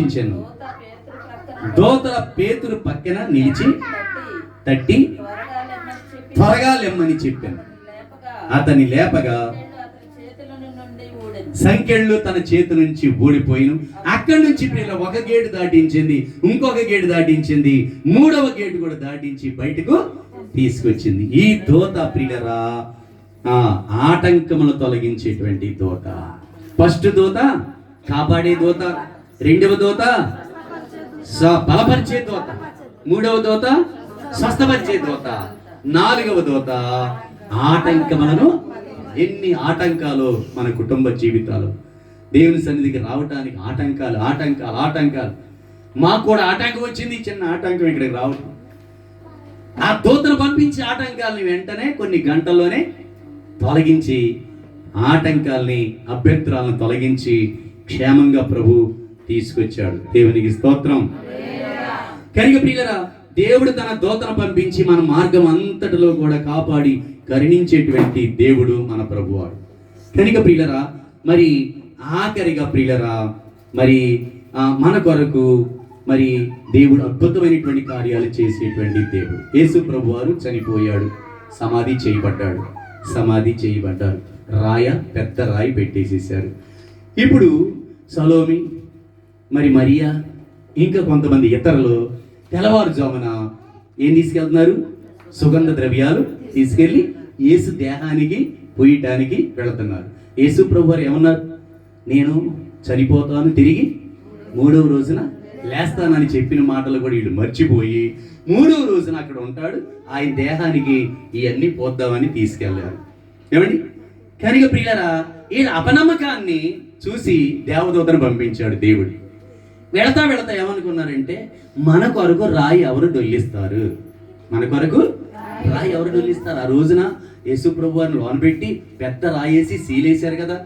ఇచ్చాను. దోతల పేతురు పక్కన నిలిచి తట్టి త్వరగా లెమ్మని చెప్పాను. అతని లేపగా సంకెళ్ళు తన చేతి నుంచి ఊడిపోయిను. అక్కడి నుంచి ఒక గేటు దాటించింది, ఇంకొక గేటు దాటించింది, మూడవ గేటు కూడా దాటించి బయటకు తీసుకొచ్చింది. ఈ దోత ప్రియులరా ఆటంకములు తొలగించేటువంటి దోత. ఫస్ట్ దోత కాపాడే దోత, రెండవ దోత బలపరిచే దోత, మూడవ దోత స్వస్థపరిచే దోత, నాలుగవ దోత ఆటంకములను. ఎన్ని ఆటంకాలు మన కుటుంబ జీవితాలు, దేవుని సన్నిధికి రావటానికి ఆటంకాలు ఆటంకాలు ఆటంకాలు. మాకు కూడా ఆటంకం వచ్చింది, చిన్న ఆటంకం ఇక్కడికి రావటం. ఆ దూతను పంపించి ఆటంకాలని వెంటనే కొన్ని గంటల్లోనే తొలగించి, ఆటంకాలని అభ్యంతరాలను తొలగించి క్షేమంగా ప్రభు తీసుకొచ్చాడు. దేవునికి స్తోత్రం. కనుక ప్రియులరా, దేవుడు తన దూతను పంపించి మన మార్గం అంతటిలో కూడా కాపాడి కరుణించేటువంటి దేవుడు మన ప్రభువాడు. కనుక ప్రియులరా, మరి ఆఖరిగా ప్రియులరా, మరి మన కొరకు మరి దేవుడు అద్భుతమైనటువంటి కార్యాలు చేసేటువంటి దేవుడు. యేసు ప్రభువారు చనిపోయాడు, సమాధి చేయబడ్డాడు. పెద్ద రాయి పెట్టేసేసారు. ఇప్పుడు సలోమి, మరి మరియా, ఇంకా కొంతమంది ఇతరులు తెల్లవారుజామున ఏం తీసుకెళ్తున్నారు? సుగంధ ద్రవ్యాలు తీసుకెళ్ళి యేసు దేహానికి పోయటానికి వెళుతున్నారు. యేసు ప్రభు వారు ఏమన్నారు? నేను చనిపోతాను, తిరిగి మూడవ రోజున లేస్తానని చెప్పిన మాటలు కూడా వీళ్ళు మర్చిపోయి మూడవ రోజున అక్కడ ఉంటాడు, ఆయన దేహానికి ఇవన్నీ పోద్దామని తీసుకెళ్లారు. ఏమండి? కనుక ప్రియులరా, వీళ్ళ అపనమ్మకాన్ని చూసి దేవదూతను పంపించాడు దేవుడు. వెళతా ఏమనుకున్నారంటే, మన కొరకు రాయి ఎవరు డొల్లిస్తారు? ఆ రోజున యేసు ప్రభు వారిని లోన పెట్టి పెద్ద రాయి వేసి సీలేశారు కదా,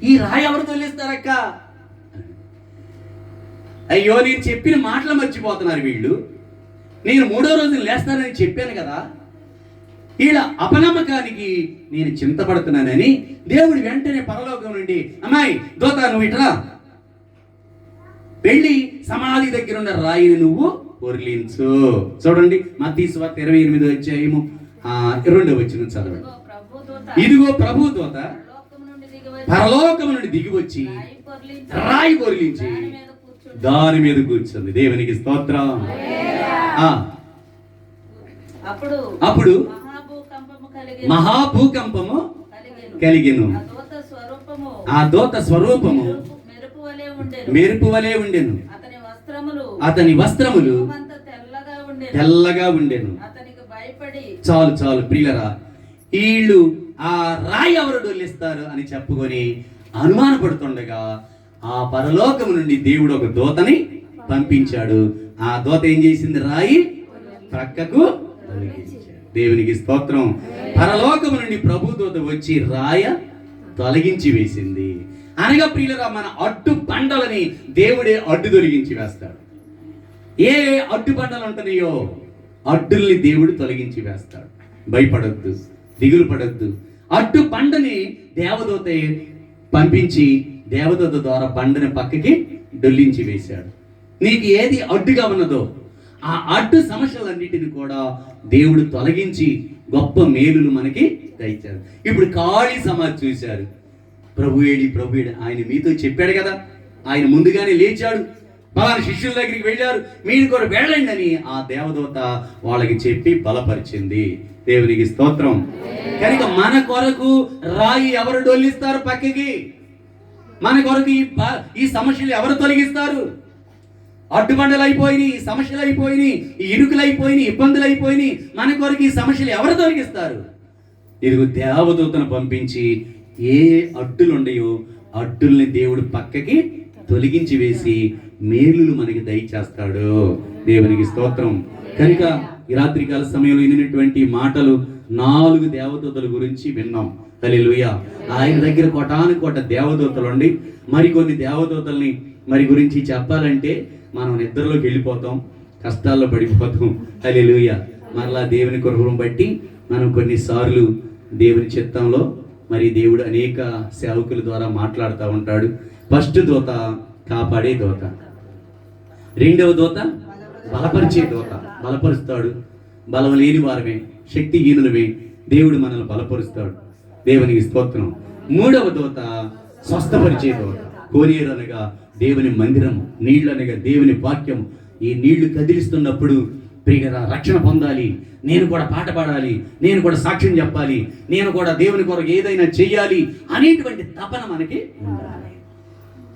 ఈ రాయి ఎవరు డొల్లిస్తారక్క? అయ్యో, నేను చెప్పిన మాటలు మర్చిపోతున్నారు వీళ్ళు. నేను మూడో రోజున లేస్తానని చెప్పాను కదా. వీళ్ళ అపనమ్మకానికి నేను చింతపడుతున్నానని దేవుడు వెంటనే పరలోకం నుండి, అమ్మాయి దోత, నువ్వు ఇట్లా వెళ్ళి సమాధి దగ్గర ఉన్న రాయిని నువ్వు పొర్లించు. చూడండి, మత్తయి సువార్త 28వ అధ్యాయము 2వ వచనం చదవండి. ఇదిగో ప్రభు దూత పరలోకము నుండి దిగి వచ్చి రాయి పొర్లించి దాని మీద కూర్చుంది. దేవునికి స్తోత్రం. అప్పుడు మహాభూకంపము కలిగెను. ఆ దూత స్వరూపము మెరుపు వలె ఉండెను. అతని వస్త్రములు తెల్లగా ఉండెను. చాలు ప్రియులరా, వీళ్ళు ఆ రాయి ఎవరు డొల్లిస్తారు అని చెప్పుకొని అనుమానపడుతుండగా ఆ పరలోకము నుండి దేవుడు ఒక దూతని పంపించాడు. ఆ దూత ఏం చేసింది? రాయి ప్రక్కకు తొలగించాడు. దేవునికి స్తోత్రం. పరలోకము నుండి ప్రభు దూత వచ్చి రాయ తొలగించి వేసింది. అనగా ప్రియులరా, మన అడ్డు బండలని దేవుడే అడ్డు తొలగించి వేస్తాడు. ఏ అడ్డు బండలు ఉంటున్నాయో అడ్డుల్ని దేవుడు తొలగించి వేస్తాడు. భయపడద్దు, దిగులు పడద్దు. అడ్డు బండని దేవదూత పంపించి దేవదూత ద్వారా బండని పక్కకి డొల్లించి వేశాడు. నీకు ఏది అడ్డుగా ఉన్నదో ఆ అడ్డు సమస్యలన్నిటిని కూడా దేవుడు తొలగించి గొప్ప మేలులు మనకి దయచారు. ఇప్పుడు ఖాళీ సమాధి చూశారు. ప్రభు ఏడి ఆయన మీతో చెప్పాడు కదా, ఆయన ముందుగానే లేచాడు, పలానా శిష్యుల దగ్గరికి వెళ్ళారు, మీరు కూడా వెళ్ళండి అని ఆ దేవదూత వాళ్ళకి చెప్పి బలపరిచింది. దేవునికి స్తోత్రం. కనుక మన కొరకు రాయి ఎవరు డొల్లిస్తారు పక్కకి? మన కొరకు ఈ సమస్యలు ఎవరు తొలగిస్తారు? అడ్డుబండలు అయిపోయినాయి, సమస్యలు అయిపోయినాయి, ఇరుకులు అయిపోయినాయి, ఇబ్బందులు అయిపోయినాయి. మన కొరకు ఈ సమస్యలు ఎవరు తొలగిస్తారు? ఇదిగో దేవదూతను పంపించి ఏ అడ్డులు ఉండయో అడ్డుల్ని దేవుడు పక్కకి తొలగించి వేసి మేలులు మనకి దయచేస్తాడు. దేవునికి స్తోత్రం. కనుక ఈ రాత్రికాల సమయంలో వినినటువంటి మాటలు 4 దేవదూతల గురించి విన్నాం. హల్లెలూయా. ఆయన దగ్గర కోటానుకోట దేవదూతలు ఉండి మరికొన్ని దేవదూతల్ని గురించి చెప్పాలంటే మనం నిద్రలోకి వెళ్ళిపోతాం, కష్టాల్లో పడిపోతాం. హల్లెలూయా. మరలా దేవుని కృపను బట్టి మనం కొన్నిసార్లు దేవుని చిత్తంలో దేవుడు అనేక సేవకుల ద్వారా మాట్లాడుతూ ఉంటాడు. ఫస్ట్ దూత కాపాడే దూత. రెండవ దూత బలపరిచే దూత. బలపరుస్తాడు. బలం లేని వారమే, శక్తిహీనులమే, దేవుడు మనల్ని బలపరుస్తాడు. దేవునికి స్తోత్రం. మూడవ దూత స్వస్థపరిచే దూత. కోనేరు అనగా దేవుని మందిరం, నీళ్ళు అనగా దేవుని వాక్యం. ఈ నీళ్లు కదిలిస్తున్నప్పుడు ప్రియరా రక్షణ పొందాలి, నేను కూడా పాట పాడాలి, నేను కూడా సాక్ష్యం చెప్పాలి, నేను కూడా దేవుని కొరకు ఏదైనా చెయ్యాలి అనేటువంటి తపన మనకి ఉండాలి.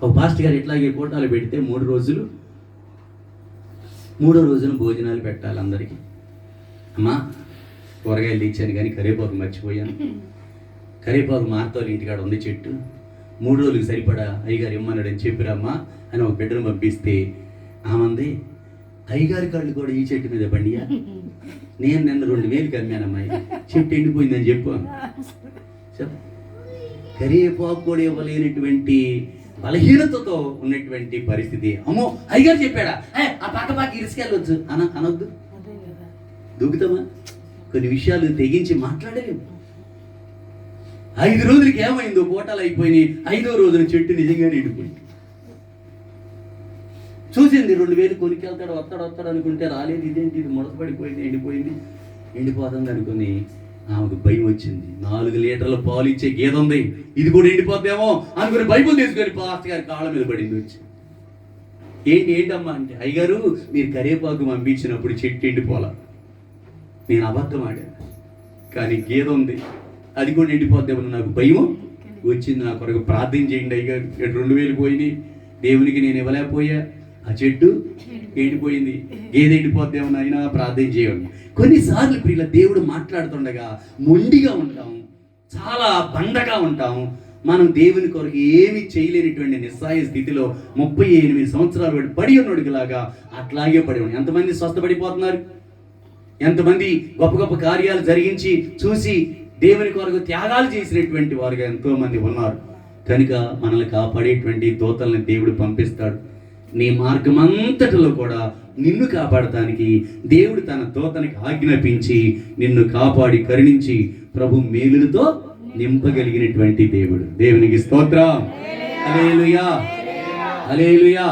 ఒక పాస్టర్ గారు ఇట్లాగే కోటాలు పెడితే 3 రోజులు, 3వ రోజున భోజనాలు పెట్టాలి అందరికీ. అమ్మా కూరగాయలు తెచ్చాను కానీ కరివేపాకు మర్చిపోయాను, కరివేపాకు మార్తోలు ఇంటికాడ ఉంది చెట్టు, 3 రోజులకు సరిపడా అయ్యగారు ఇమ్మన్నాడని చెప్పిరమ్మా అని ఒక బిడ్డను పంపిస్తే ఆమంది, అయ్యగారి కాళ్ళు కూడా ఈ చెట్టు మీద బండియా, నేను నిన్న 2000కి అమ్మానమ్మాయి, చెట్టు ఎండిపోయిందని చెప్పు. కరివేపాకు కూడా ఇవ్వలేనటువంటి బలహీనతతో ఉన్నటువంటి పరిస్థితి. అమ్మో అయ్యగారు చెప్పాడా, ఆ పక్క ఇరుసుకెళ్ళొచ్చు అనొద్దు. దూకుతామా? కొన్ని విషయాలు తెగించి మాట్లాడలేము. 5 రోజులకి ఏమైందో కోటాలు అయిపోయినాయి, 5వ రోజున చెట్టు నిజంగానే ఎండిపోయింది. చూసింది 2000 కొనుక్కెళ్తాడు, వస్తాడు అనుకుంటే రాలేదు. ఇదేంటి, ఇది ముడతపడిపోయింది, ఎండిపోతుంది అనుకుని ఆమెకు భయం వచ్చింది. 4 లీటర్ల పాలు ఇచ్చే గేదె ఉంది, ఇది కూడా ఎండిపోద్దేమో అనుకుని బైబుల్ తీసుకొని పాస్టర్ గారి కాళ్ళ మీద పడింది వచ్చి. ఏంటమ్మా అంటే, అయ్యగారు మీరు కరివేపాకు పంపించినప్పుడు చెట్టు ఎండిపోలా, నేను అబద్ధం ఆడాను, కానీ గేదె ఉంది అది కూడా ఎండిపోద్దేమో నాకు భయం వచ్చింది, నా కొరకు ప్రార్థన చేయండి అయ్యగారు. 2000 పోయినాయి, దేవునికి నేను ఇవ్వలేకపోయా, ఆ చెట్టు ఎండిపోయింది, గేదె ఎండిపోద్దేమో అయినా ప్రార్థన చేయండి. కొన్నిసార్లు ప్రియుల దేవుడు మాట్లాడుతుండగా మొండిగా ఉంటాం, చాలా బండగా ఉంటాం. మనం దేవుని కొరకు ఏమి చేయలేనిటువంటి నిస్సాయ స్థితిలో 38 సంవత్సరాలు వాడు పడి ఉన్నోడికిలాగా అట్లాగే పడి ఉన్నాడు. ఎంతమంది స్వస్థపడిపోతున్నారు, ఎంతమంది గొప్ప గొప్ప కార్యాలు జరిగించి చూసి దేవుని కొరకు త్యాగాలు చేసినటువంటి వారుగా ఎంతో మంది ఉన్నారు. కనుక మనల్ని కాపాడేటువంటి దూతల్ని దేవుడు పంపిస్తాడు. నీ మార్గమంతటిలో కూడా నిన్ను కాపాడటానికి దేవుడు తన దూతనికి ఆజ్ఞాపించి నిన్ను కాపాడి కరుణించి ప్రభు మేలులతో నింపగలిగినటువంటి దేవుడు. దేవునికి స్తోత్రం. హల్లెలూయా, హల్లెలూయా.